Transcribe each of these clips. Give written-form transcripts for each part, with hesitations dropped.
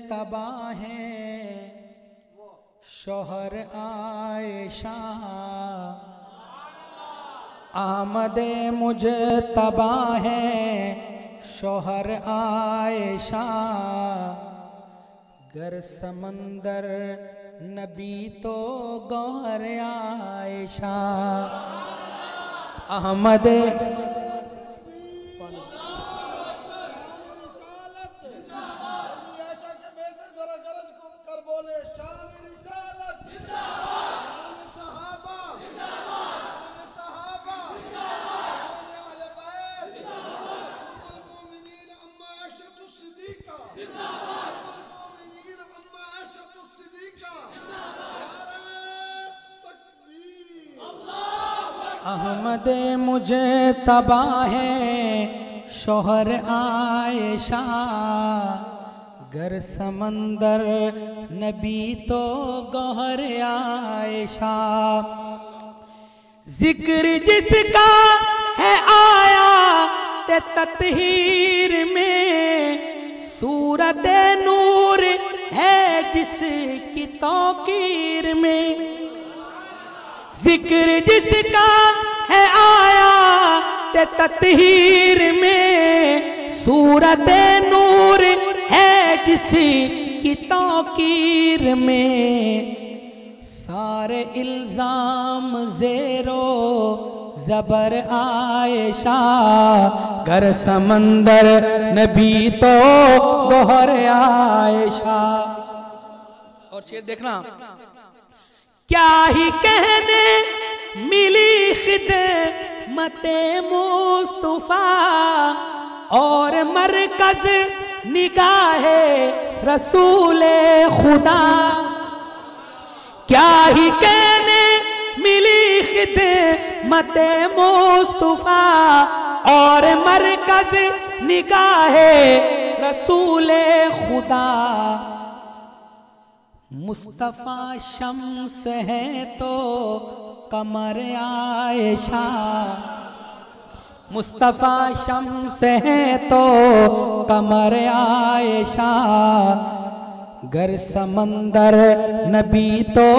तबाह है शोहर आयशा, आमदे मुझे तबाह है शोहर आयशा। गर समंदर नबी तो गौहर आयशा। अहमद अहमद मुझे तबाह है शोहर आयशा। गर समंदर नबी तो गौहर आयशा। जिक्र जिसका है आया ते तत्हीर में, सूरत नूर है जिसकी तौकीर में। जिक्र जिसका है आया ते तत्हीर में, सूरत नूर है जिसकी तौकीर में। सारे इल्जाम ज़ेरो ज़बर आयशा। गर समंदर नबी तो गौहर आयशा। और शेर देखना, क्या ही कहने मिली खिदमते मुस्तफा और मरकज निगाहे रसूले खुदा। क्या ही कहने मिली खिदमते मुस्तफा और मरकज निगाहे रसूले खुदा। मुस्तफा शम्स है तो कमर आयशा। मुस्तफा शम्स है तो कमर आयशा। गर समंदर नबी तो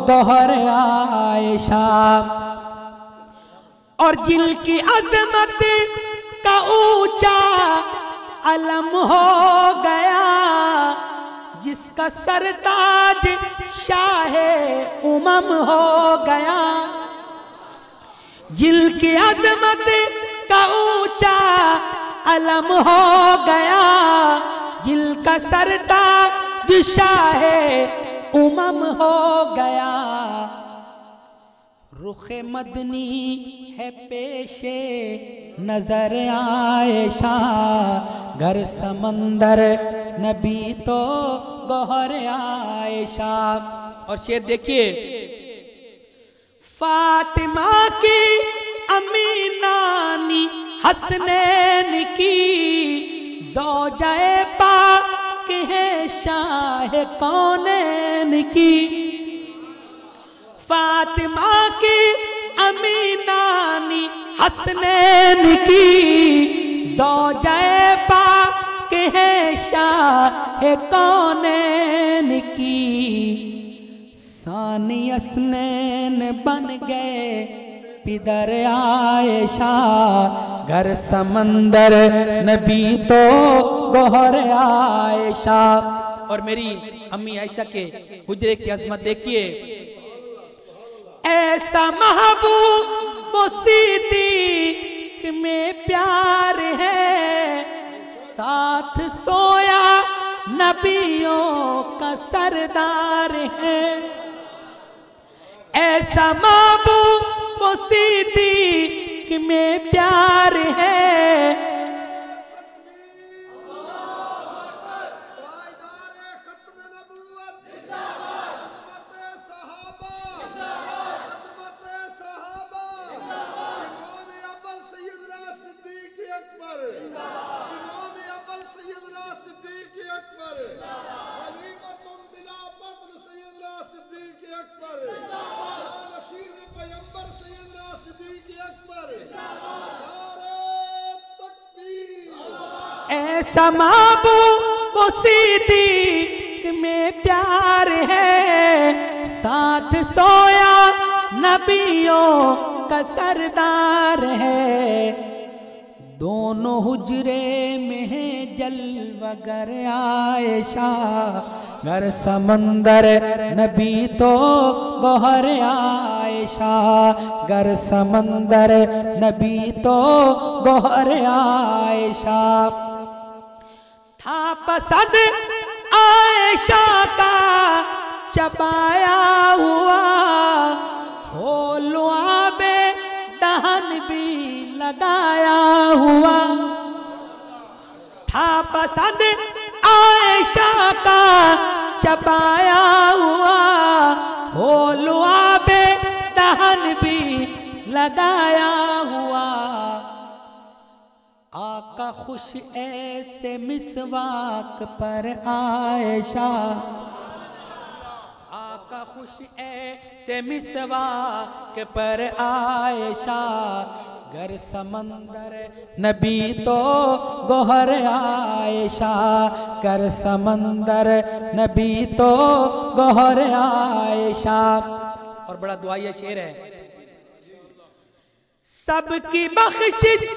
गौहर आयशा। और जिल की अजमत का ऊंचा अलम हो गया, जिसका सरताज शाहे उमम हो गया। जिल की अजमत का ऊंचा अलम हो गया, जिल का सरताज शाहे उमम हो गया। रुखे मदनी है पेशे नजर आयशा। घर समंदर नबी तो गौहर आयशा। और शेर देखिए, फातिमा की अमीनानी हसनैन की ज़ौजाए पाक है शाह कौनैन की। फातिमा की अमीनानी हसनैन की ज़ौजाए पाक है शाह कौनैन की। सानी हसनैन बन गए पिदर आयशा। घर समंदर नबी तो गौहर आयशा। और मेरी अम्मी आयशा के हुजरे की अजमत देखिए। ऐसा महबूब सिद्दीक में प्यार है, साथ सोया नबियों का सरदार है। ऐसा महबूब सिद्दीक में प्यार है, ऐसा महबूब वो सिद्दीक में प्यार है, साथ सोया नबियों का सरदार है। दोनों हुजरे में है जलवागर आयशा, गर समंदर नबी तो गौहर आयशा, गर समंदर नबी तो गौहर आयशा। था पसंद आयशा का चबाया हुआ, हो लुआबे दहन भी लगाया हुआ। था पसंद आयशा का चबाया हुआ, हो लुआबे दहन भी लगाया हुआ। आका खुश ऐसे मिसवाक पर आयशा, आका खुश ऐसे मिसवाक पर आयशा, गर समंदर नबी तो गौहर आयशा, गर समंदर नबी तो गौहर आयशा। और बड़ा दुआया शेर है, सबकी बख्शिश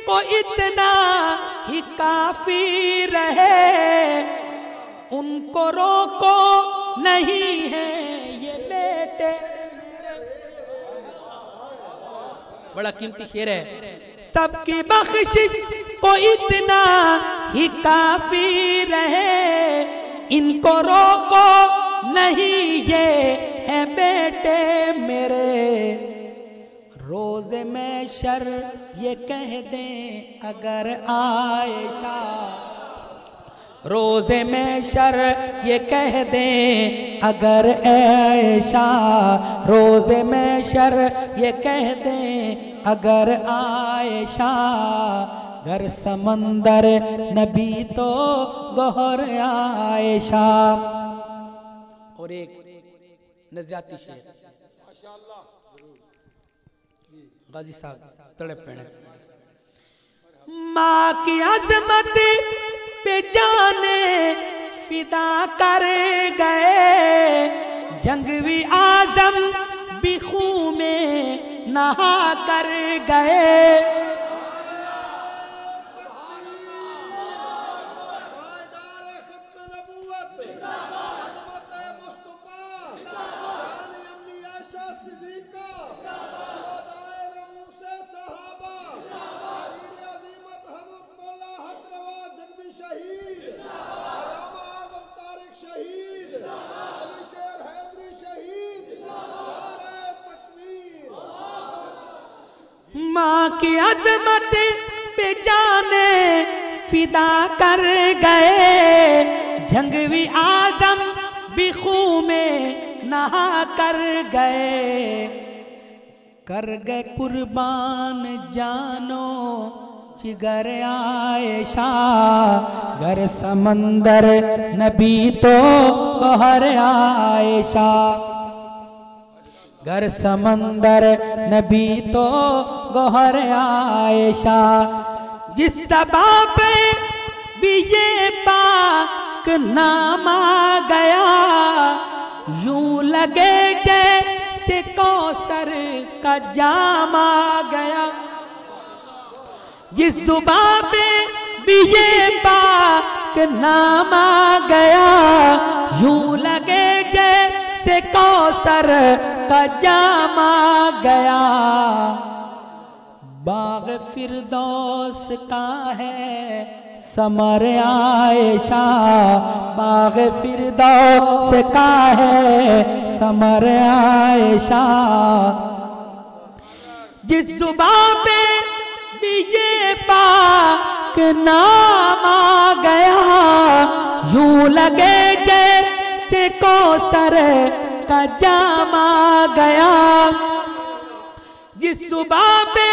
को इतना ही काफी रहे, उनको रोको नहीं है ये बेटे। बड़ा कीमती शेर है, सबकी बख्शिश को इतना ही काफी रहे, इनको रोको नहीं ये है बेटे मेरे। रोज़े में शर ये कह दें अगर आयशा, रोज़े में शर ये कह दें अगर आयशा, रोज़े में शर ये कह दें अगर आयशा, गर समंदर नबी तो गौहर आयशा। और एक नजराती शेर गाजी साहब तड़प पड़े। माँ की अजमत पे जाने फिदा कर गए, जंगवी आजम भी खून में नहा कर गए। माँ की अजमत पे जाने फिदा कर गए, जंगवी आजम भी खून में नहा कर गए। कर गए कुर्बान जानो जिगर आयशा, गर समंदर नबी तो गौहर आयशा, गर समंदर नबी तो गौहर आयशा। जिस सबब पे भी ये पाक नाम आ गया, यूं लगे जैसे कौसर का जाम आ गया। जिस जुबान पे भी ये पाक नाम आ गया, यूं लगे जैसे कौसर का जाम आ गया। बाग फिरदौस का है समर आयशा, बाग फिरदौस का है समर आयशा। जिस जुबान पे भी ये पाक नाम आ गया, यूं लगे जैसे कौसर का जाम आ गया। जिस सुबह पे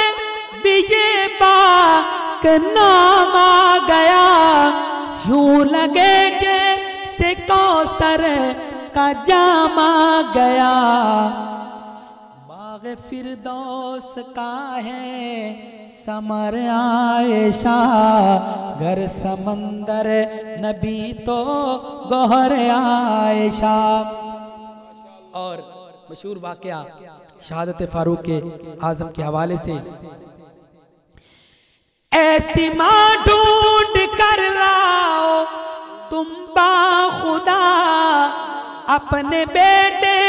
भी ये पाक नाम आ गया, यूं लगे जैसे कौसर का जाम आ गया। बाग फिरदौस का है समर आयशा, घर समंदर नबी तो गौहर आयशा। और मशहूर वाकया शहादत फारूक के आजम के हवाले से, ऐसी माँ ढूंढ कर लाओ तुम बाखुदा, अपने बेटे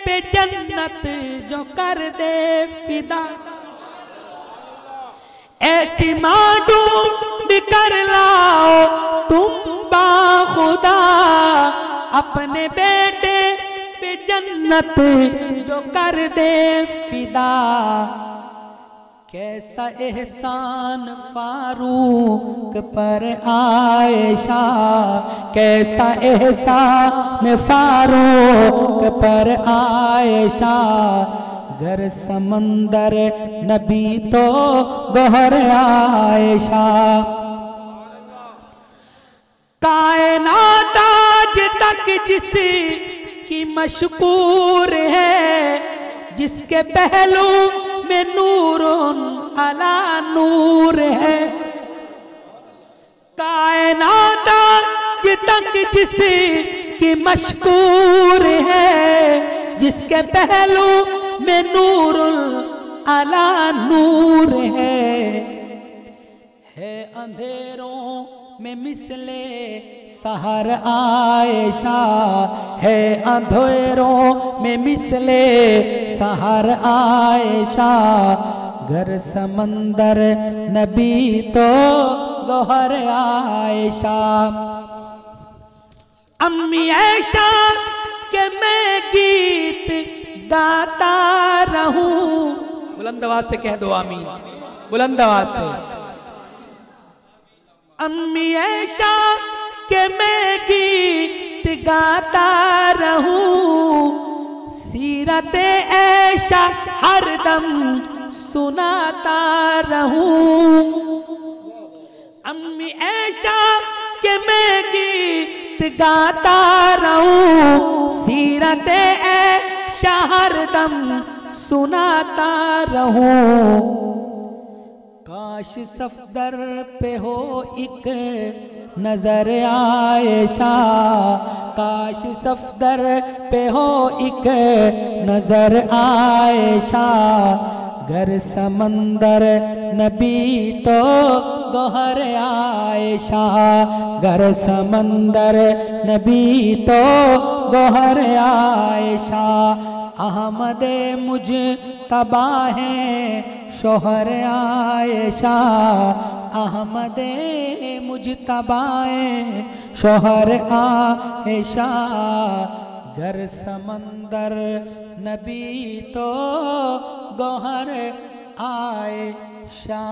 पे जन्नत जो कर दे फिदा। ऐसी माँ ढूंढ कर लाओ तुम बाखुदा, अपने बेटे पे जन्नत जो कर दे फिदा। कैसा एहसान फारूक पर आयशा, कैसा एहसान फारूक पर आयशा, घर समंदर नबी तो गौहर आयशा। कायनात आज तक जिसकी मशकूर है, जिसके पहलू में नूरुन अला नूर है। कायनात आज तक जिसकी मशकूर है, जिसके पहलू में नूरुन अला नूर है अंधेरों में मिसले सहर आयशा, है अंधेरों में मिसले सहर आयशा, घर समंदर नबी तो गौहर आयशा। अम्मी ऐशा के मैं गीत गाता रहूं, बुलंद आवाज से कह दो आमीन, बुलंद आवाज से। अम्मी ऐशा के मैं गीत गाता रहूं, सीरत ऐशा हरदम सुनाता रहूं। अम्मी ऐशा के मैं गीत गाता रहूं, सीरत ऐशा हरदम सुनाता रहूं। काश सफदर पे हो एक नजर आयशा, काश सफदर पे हो एक नजर आयशा, घर समंदर नबी तो गौहर आयशा, घर समंदर नबी तो गौहर आयशा। अहमदे मुझ तबाहे शोहर आयशा, अहमदे मुझ तबाए शोहर आयशा, घर समंदर नबी तो गौहर आयशा।